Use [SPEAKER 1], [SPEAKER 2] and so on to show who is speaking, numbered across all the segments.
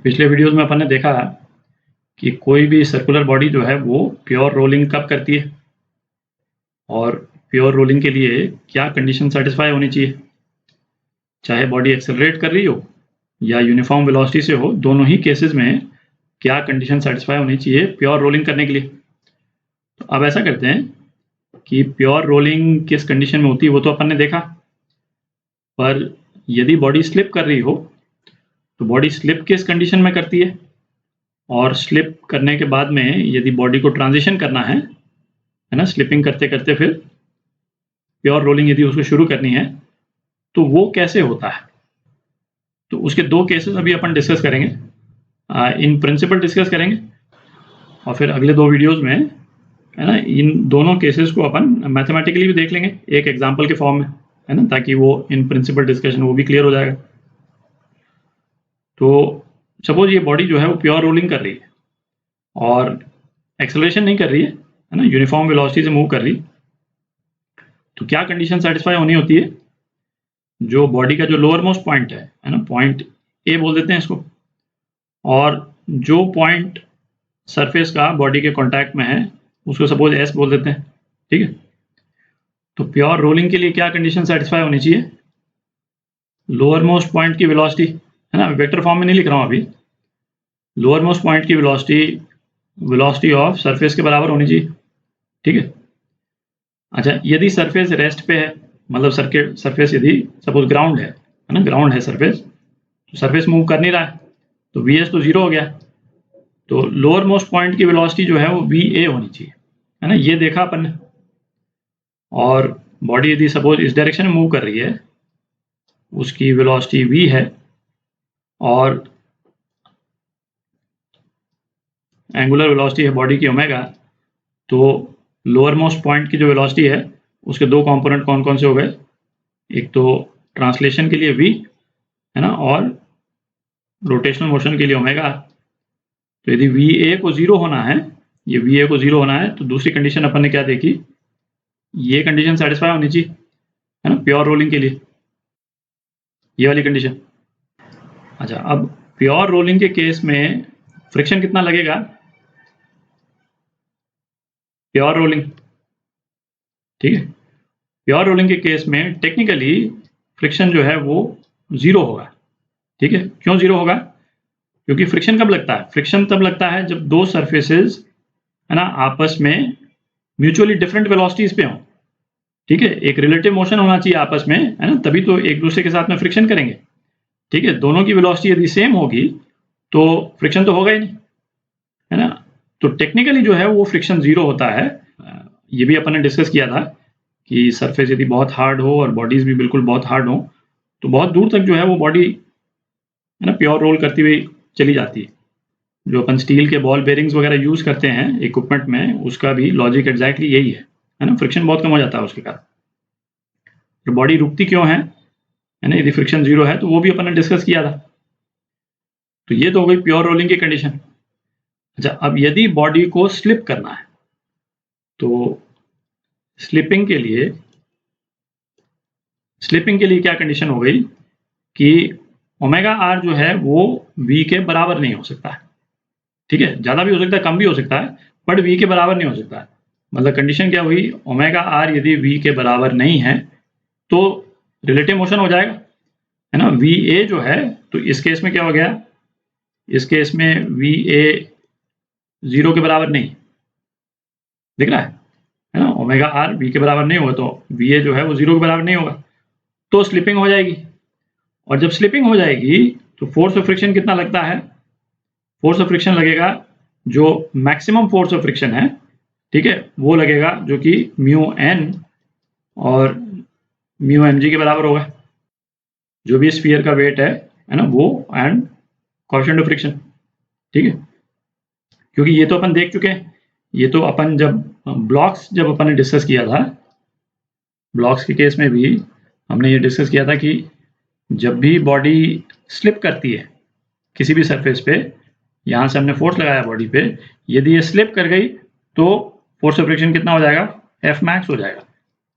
[SPEAKER 1] पिछले वीडियोस में अपन ने देखा कि कोई भी सर्कुलर बॉडी जो है वो प्योर रोलिंग कब करती है और प्योर रोलिंग के लिए क्या कंडीशन सेटिस्फाई होनी चाहिए, चाहे बॉडी एक्सेलरेट कर रही हो या यूनिफॉर्म वेलोसिटी से हो, दोनों ही केसेस में क्या कंडीशन सेटिस्फाई होनी चाहिए प्योर रोलिंग करने के लिए। तो अब ऐसा करते हैं कि प्योर रोलिंग किस कंडीशन में होती है वो तो अपन ने देखा, पर यदि बॉडी स्लिप कर रही हो तो बॉडी स्लिप किस कंडीशन में करती है, और स्लिप करने के बाद में यदि बॉडी को ट्रांजिशन करना है ना, स्लिपिंग करते करते फिर प्योर रोलिंग यदि उसको शुरू करनी है तो वो कैसे होता है। तो उसके दो केसेस अभी अपन डिस्कस करेंगे, इन प्रिंसिपल डिस्कस करेंगे और फिर अगले दो वीडियोस में है ना इन दोनों केसेस को अपन मैथमेटिकली भी देख लेंगे एक एग्जांपल के फॉर्म में, है ना, ताकि वो इन प्रिंसिपल डिस्कशन वो भी क्लियर हो जाएगा। तो सपोज ये बॉडी जो है वो प्योर रोलिंग कर रही है और एक्सेलरेशन नहीं कर रही है ना, यूनिफॉर्म वेलोसिटी से मूव कर रही, तो क्या कंडीशन सेटिस्फाई होनी होती है। जो बॉडी का जो लोअर मोस्ट पॉइंट है ना, पॉइंट ए बोल देते हैं इसको, और जो पॉइंट सरफेस का बॉडी के कांटेक्ट में है उसको सपोज एस बोल देते हैं, ठीक है। तो प्योर रोलिंग के लिए क्या कंडीशन सेटिस्फाई होनी चाहिए, लोअर मोस्ट पॉइंट की वेलोसिटी, है ना, वेक्टर फॉर्म में नहीं लिख रहा हूँ अभी, लोअर मोस्ट पॉइंट की वेलोसिटी ऑफ सरफेस के बराबर होनी चाहिए, ठीक है। अच्छा, यदि सरफेस रेस्ट पे है, मतलब सरफेस यदि सपोज ग्राउंड है ना, ग्राउंड है सरफेस, तो सरफेस मूव कर नहीं रहा है तो वी एस तो जीरो हो गया, तो लोअर मोस्ट पॉइंट की वेलोसिटी जो है वो वी ए होनी चाहिए, है ना, ये देखा अपन ने। और बॉडी यदि सपोज इस डायरेक्शन में मूव कर रही है, उसकी वेलोसिटी वी है और एंगुलर वेलोसिटी है बॉडी की ओमेगा, तो लोअर मोस्ट पॉइंट की जो वेलोसिटी है उसके दो कंपोनेंट कौन कौन से हो गए, एक तो ट्रांसलेशन के लिए v, है ना, और रोटेशनल मोशन के लिए ओमेगा। तो यदि वी ए को जीरो होना है, ये वी ए को जीरो होना है, तो दूसरी कंडीशन अपन ने क्या देखी, ये कंडीशन सेटिस्फाई होनी चाहिए, है ना, प्योर रोलिंग के लिए, ये वाली कंडीशन। अच्छा, अब प्योर रोलिंग के केस में फ्रिक्शन कितना लगेगा, प्योर रोलिंग, ठीक है, प्योर रोलिंग के केस में टेक्निकली फ्रिक्शन जो है वो जीरो होगा, ठीक है। क्यों जीरो होगा, क्योंकि फ्रिक्शन कब लगता है, फ्रिक्शन तब लगता है जब दो सरफेसेस, है ना, आपस में म्यूचुअली डिफरेंट वेलोसिटीज पे हों, ठीक है, एक रिलेटिव मोशन होना चाहिए आपस में, है ना, तभी तो एक दूसरे के साथ में फ्रिक्शन करेंगे, ठीक है। दोनों की वेलोसिटी यदि सेम होगी तो फ्रिक्शन तो होगा ही नहीं, है ना। तो टेक्निकली जो है वो फ्रिक्शन जीरो होता है। ये भी अपन ने डिस्कस किया था कि सरफेस यदि बहुत हार्ड हो और बॉडीज भी बिल्कुल बहुत हार्ड हो तो बहुत दूर तक जो है वो बॉडी, है ना, प्योर रोल करती हुई चली जाती है। जो अपन स्टील के बॉल बेरिंग्स वगैरह यूज करते हैं इक्विपमेंट में, उसका भी लॉजिक एग्जैक्टली यही है ना, फ्रिक्शन बहुत कम हो जाता है उसके कारण। तो बॉडी रुकती क्यों है ना, यदि फ्रिक्शन जीरो है, तो वो भी अपन ने डिस्कस किया था। तो ये तो हो गई प्योर रोलिंग की कंडीशन। अच्छा, अब यदि बॉडी को स्लिप करना है तो स्लिपिंग के लिए क्या कंडीशन हो गई कि ओमेगा आर जो है वो वी के बराबर नहीं हो सकता है, ठीक है, ज्यादा भी हो सकता है कम भी हो सकता है, बट वी के बराबर नहीं हो सकता है। मतलब कंडीशन क्या हुई, ओमेगा आर यदि वी के बराबर नहीं है तो रिलेटिव मोशन हो जाएगा, है ना, वी ए जो है, तो इस केस में क्या हो गया, इस केस में वी ए जीरो के बराबर नहीं दिख रहा है ना, ओमेगा आर वी के बराबर नहीं होगा तो वी ए जो है वो जीरो के बराबर नहीं होगा, तो स्लिपिंग हो जाएगी। और जब स्लिपिंग हो जाएगी तो फोर्स ऑफ फ्रिक्शन कितना लगता है, फोर्स ऑफ फ्रिक्शन लगेगा जो मैक्सिमम फोर्स ऑफ फ्रिक्शन है, ठीक है, वो लगेगा जो कि म्यू एन और म्यू एम जी के बराबर होगा, जो भी स्फीयर का वेट है ना, वो एंड कोएफिशिएंट ऑफ फ्रिक्शन, ठीक है। क्योंकि ये तो अपन देख चुके हैं, ये तो अपन जब अपन ने डिस्कस किया था, ब्लॉक्स के केस में भी हमने ये डिस्कस किया था कि जब भी बॉडी स्लिप करती है किसी भी सरफेस पे, यहाँ से हमने फोर्स लगाया बॉडी पे, यदि ये स्लिप कर गई तो फोर्स ऑफ फ्रिक्शन कितना हो जाएगा, एफ मैक्स हो जाएगा,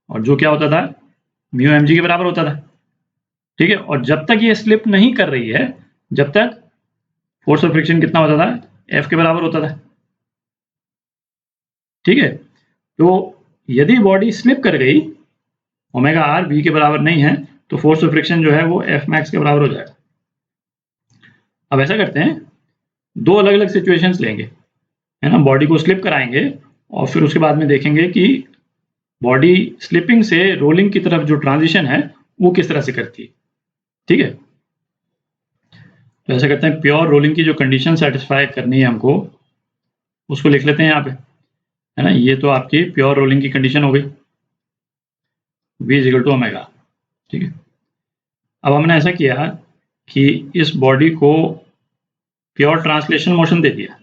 [SPEAKER 1] और जो क्या होता था, म्यू एम जी के बराबर होता था, ठीक है। और जब तक ये स्लिप नहीं कर रही है, जब तक फोर्स ऑफ फ्रिक्शन कितना होता था, F के बराबर होता था। ठीक है, तो यदि बॉडी स्लिप कर गई, ओमेगा आर v के बराबर नहीं है, तो फोर्स ऑफ फ्रिक्शन जो है वो F मैक्स के बराबर हो जाएगा। अब ऐसा करते हैं, दो अलग अलग सिचुएशंस लेंगे, है ना, बॉडी को स्लिप कराएंगे और फिर उसके बाद में देखेंगे कि बॉडी स्लिपिंग से रोलिंग की तरफ जो ट्रांजिशन है वो किस तरह से करती है। ठीक है, तो ऐसा करते हैं, प्योर रोलिंग की जो कंडीशन सेटिस्फाई करनी है हमको, उसको लिख लेते हैं यहाँ पे, है ना। ये तो आपकी प्योर रोलिंग की कंडीशन हो गई, v is equal to omega. ठीक है, अब हमने ऐसा किया कि इस बॉडी को प्योर ट्रांसलेशन मोशन दे दिया।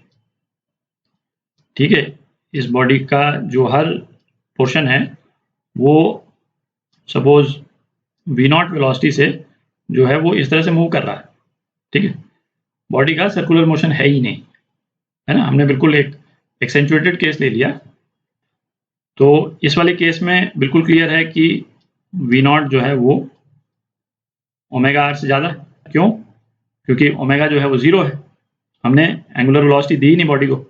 [SPEAKER 1] ठीक है, इस बॉडी का जो हर पोर्शन है वो सपोज v नॉट वेलोसिटी से जो है वो इस तरह से मूव कर रहा है। ठीक है, बॉडी का सर्कुलर मोशन है ही नहीं, है ना, हमने बिल्कुल एक एक्सेंचुएटेड केस ले लिया। तो इस वाले केस में बिल्कुल क्लियर है कि v नॉट जो है वो ओमेगा आर से ज़्यादा। क्यों? क्योंकि ओमेगा जो है वो 0 है, हमने एंगुलर वेलोसिटी दी ही नहीं बॉडी को।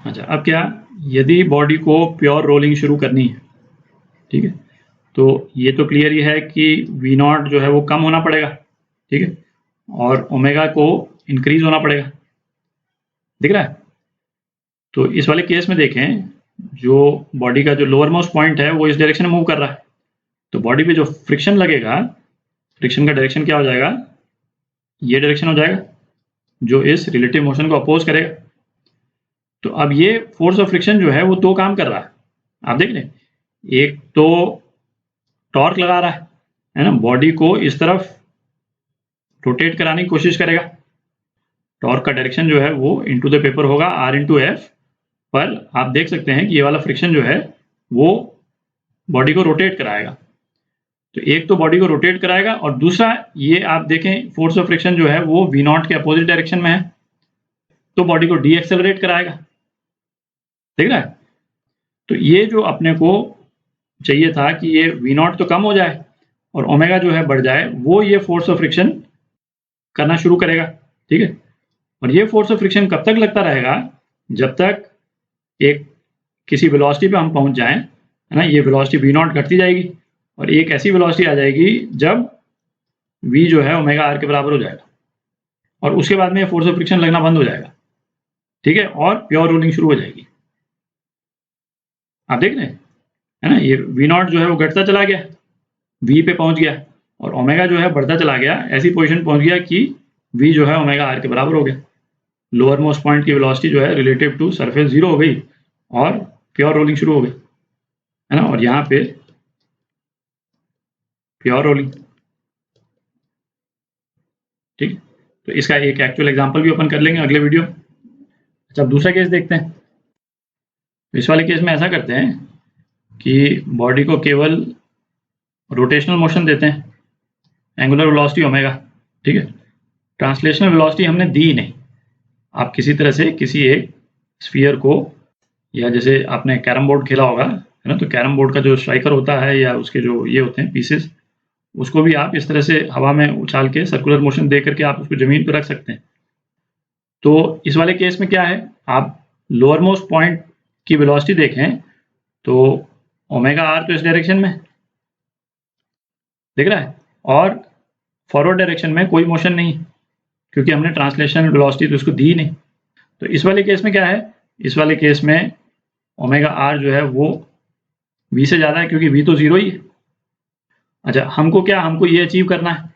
[SPEAKER 1] अच्छा, अब क्या, यदि बॉडी को प्योर रोलिंग शुरू करनी है, ठीक है, तो ये तो क्लियर ही है कि v नॉट जो है वो कम होना पड़ेगा। ठीक है, और ओमेगा को इंक्रीज होना पड़ेगा। दिख रहा है? तो इस वाले केस में देखें, जो बॉडी का जो लोअर मोस्ट पॉइंट है वो इस डायरेक्शन में मूव कर रहा है, तो बॉडी पे जो फ्रिक्शन लगेगा, फ्रिक्शन का डायरेक्शन क्या हो जाएगा, ये डायरेक्शन हो जाएगा जो इस रिलेटिव मोशन को अपोज करेगा। तो अब ये फोर्स ऑफ फ्रिक्शन जो है वो दो काम कर रहा है, आप देख लें। एक तो टॉर्क लगा रहा है ना, बॉडी को इस तरफ रोटेट कराने की कोशिश करेगा। टॉर्क का डायरेक्शन जो है वो इनटू द पेपर होगा r इंटू एफ, पर आप देख सकते हैं कि ये वाला फ्रिक्शन जो है वो बॉडी को रोटेट कराएगा। तो एक तो बॉडी को रोटेट कराएगा और दूसरा ये आप देखें, फोर्स ऑफ फ्रिक्शन जो है वो v नॉट के अपोजिट डायरेक्शन में है, तो बॉडी को डी एक्सेलरेट कराएगा। देख रहा है? तो ये जो अपने को चाहिए था कि ये v नॉट तो कम हो जाए और ओमेगा जो है बढ़ जाए, वो ये फोर्स ऑफ फ्रिक्शन करना शुरू करेगा। ठीक है, और ये फोर्स ऑफ फ्रिक्शन कब तक लगता रहेगा, जब तक एक किसी वेलोसिटी पे हम पहुंच जाएं, है ना, ये वेलोसिटी v नॉट घटती जाएगी और एक ऐसी वेलोसिटी आ जाएगी जब v जो है ओमेगा r के बराबर हो जाएगा, और उसके बाद में फोर्स ऑफ फ्रिक्शन लगना बंद हो जाएगा। ठीक है, और प्योर रोलिंग शुरू हो जाएगी। आप देख रहे हैं, है ना, ये v नॉट जो है वो घटता चला गया, v पे पहुंच गया, और ओमेगा जो है बढ़ता चला गया, ऐसी पोजीशन पहुंच गया कि v जो है ओमेगा r के बराबर हो गया। लोअर मोस्ट पॉइंट की वेलोसिटी जो है रिलेटिव टू सरफेस 0 हो गई और प्योर रोलिंग शुरू हो गई, है ना, और यहाँ पे प्योर रोलिंग। ठीक, तो इसका एक एक्चुअल एग्जांपल भी ओपन कर लेंगे अगले वीडियो। अच्छा, अब दूसरा केस देखते हैं। इस वाले केस में ऐसा करते हैं कि बॉडी को केवल रोटेशनल मोशन देते हैं, एंगुलर वेलोसिटी ओमेगा। ठीक है, ट्रांसलेशनल वेलोसिटी हमने दी ही नहीं। आप किसी तरह से किसी एक स्फीयर को, या जैसे आपने कैरम बोर्ड खेला होगा, है ना, तो कैरम बोर्ड का जो स्ट्राइकर होता है या उसके जो ये होते हैं पीसेस, उसको भी आप इस तरह से हवा में उछाल के सर्कुलर मोशन दे करके आप उसको जमीन पर रख सकते हैं। तो इस वाले केस में क्या है, आप लोअर मोस्ट पॉइंट की वेलोसिटी देखें तो ओमेगा आर तो इस डायरेक्शन में दिख रहा है, और फॉरवर्ड डायरेक्शन में कोई मोशन नहीं, क्योंकि हमने ट्रांसलेशन वेलोसिटी तो उसको दी नहीं। तो इस वाले केस में क्या है, इस वाले केस में ओमेगा आर जो है वो v से ज़्यादा है, क्योंकि v तो 0 ही है। अच्छा, हमको ये अचीव करना है,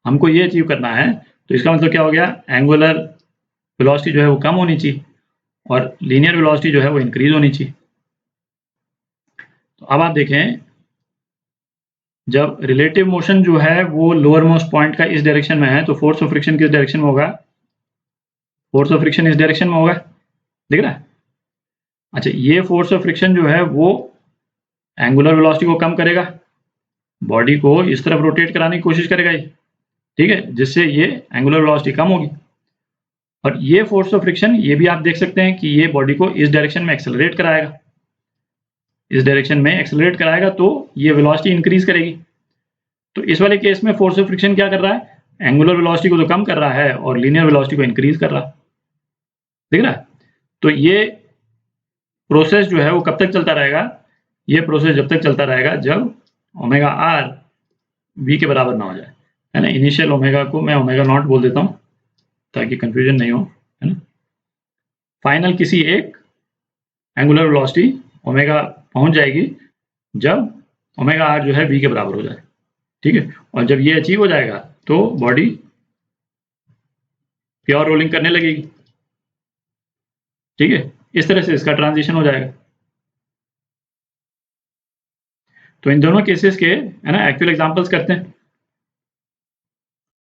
[SPEAKER 1] हमको ये अचीव करना है, तो इसका मतलब क्या हो गया, एंगुलर वेलोसिटी जो है वो कम होनी चाहिए और लीनियर वेलोसिटी जो है वो इंक्रीज होनी चाहिए। तो अब आप देखें, जब रिलेटिव मोशन जो है वो लोअर मोस्ट पॉइंट का इस डायरेक्शन में है, तो फोर्स ऑफ फ्रिक्शन किस डायरेक्शन में होगा, फोर्स ऑफ फ्रिक्शन इस डायरेक्शन में होगा। दिख रहा है? अच्छा, ये फोर्स ऑफ फ्रिक्शन जो है वो एंगुलर वेलोसिटी को कम करेगा, बॉडी को इस तरफ रोटेट कराने की कोशिश करेगा ये, ठीक है, जिससे ये एंगुलर वेलोसिटी कम होगी। और ये फोर्स ऑफ फ्रिक्शन, ये भी आप देख सकते हैं कि ये बॉडी को इस डायरेक्शन में एक्सेलरेट कराएगा, इस डायरेक्शन में एक्सेलरेट कराएगा, तो ये वेलोसिटी इंक्रीज करेगी। तो इस वाले केस में फोर्स ऑफ फ्रिक्शन क्या कर रहा है, एंगुलर वेलोसिटी को तो कम कर रहा है और लीनियर वेलोसिटी को इंक्रीज कर रहा है, दिख रहा है? तो ये प्रोसेस जो है वो कब तक चलता रहेगा? ये प्रोसेस जब तक चलता रहेगा जब ओमेगा आर वी के बराबर ना हो जाए, है ना? इनिशियल ओमेगा को मैं ओमेगा नॉट बोल देता हूँ ताकि कंफ्यूजन नहीं हो, है ना? फाइनल किसी एक एंगुलर वेलोसिटी ओमेगा पहुंच जाएगी जब ओमेगा आर जो है वी के बराबर हो जाए, ठीक है? और जब ये अचीव हो जाएगा तो बॉडी प्योर रोलिंग करने लगेगी, ठीक है? इस तरह से इसका ट्रांजिशन हो जाएगा। तो इन दोनों केसेस के, है ना, एक्चुअल एग्जांपल्स करते हैं।